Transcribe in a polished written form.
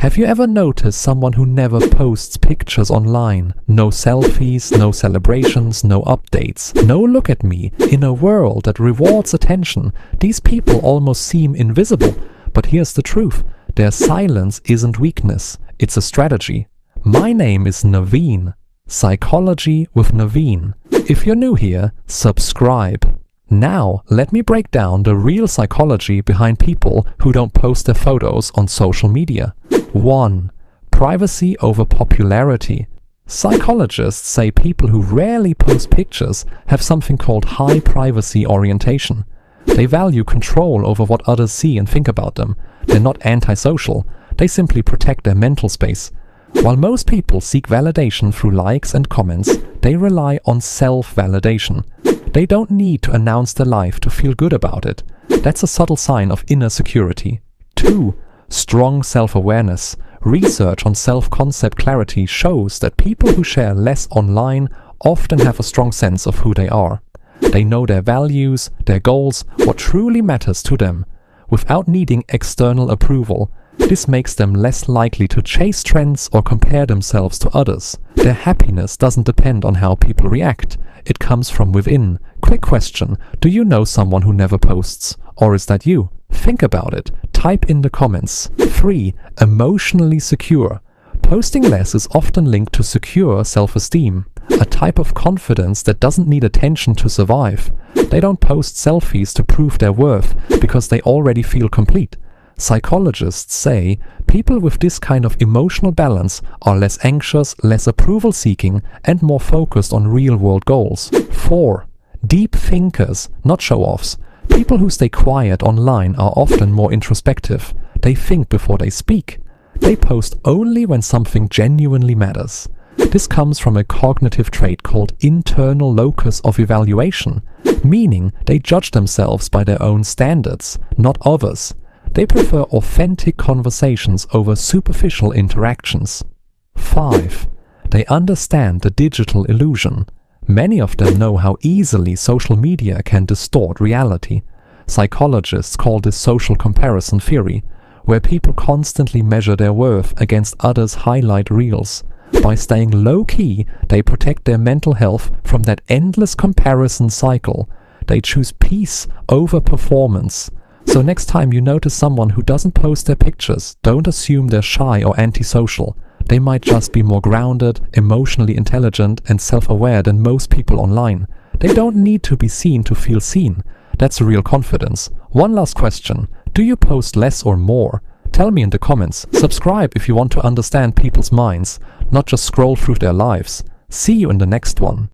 Have you ever noticed someone who never posts pictures online? No selfies, no celebrations, no updates. No look at me. In a world that rewards attention, these people almost seem invisible. But here's the truth. Their silence isn't weakness. It's a strategy. My name is Naveen. Psychology with Naveen. If you're new here, subscribe. Now, let me break down the real psychology behind people who don't post their photos on social media. 1. Privacy over popularity. Psychologists say people who rarely post pictures have something called high privacy orientation. They value control over what others see and think about them. They're not antisocial. They simply protect their mental space. While most people seek validation through likes and comments, they rely on self-validation. They don't need to announce their life to feel good about it. That's a subtle sign of inner security. 2. Strong self-awareness. Research on self-concept clarity shows that people who share less online often have a strong sense of who they are. They know their values, their goals, what truly matters to them. Without needing external approval, this makes them less likely to chase trends or compare themselves to others. Their happiness doesn't depend on how people react. It comes from within. Quick question. Do you know someone who never posts? Or is that you? Think about it. Type in the comments. 3. Emotionally secure. Posting less is often linked to secure self-esteem, a type of confidence that doesn't need attention to survive. They don't post selfies to prove their worth because they already feel complete. Psychologists say people with this kind of emotional balance are less anxious, less approval-seeking, and more focused on real-world goals. 4. Deep thinkers, not show-offs. People who stay quiet online are often more introspective. They think before they speak. They post only when something genuinely matters. This comes from a cognitive trait called internal locus of evaluation, meaning they judge themselves by their own standards, not others. They prefer authentic conversations over superficial interactions. 5. They understand the digital illusion. Many of them know how easily social media can distort reality. Psychologists call this social comparison theory, where people constantly measure their worth against others' highlight reels. By staying low-key, they protect their mental health from that endless comparison cycle. They choose peace over performance. So next time you notice someone who doesn't post their pictures, don't assume they're shy or antisocial. They might just be more grounded, emotionally intelligent, and self-aware than most people online. They don't need to be seen to feel seen. That's real confidence. One last question. Do you post less or more? Tell me in the comments. Subscribe if you want to understand people's minds, not just scroll through their lives. See you in the next one.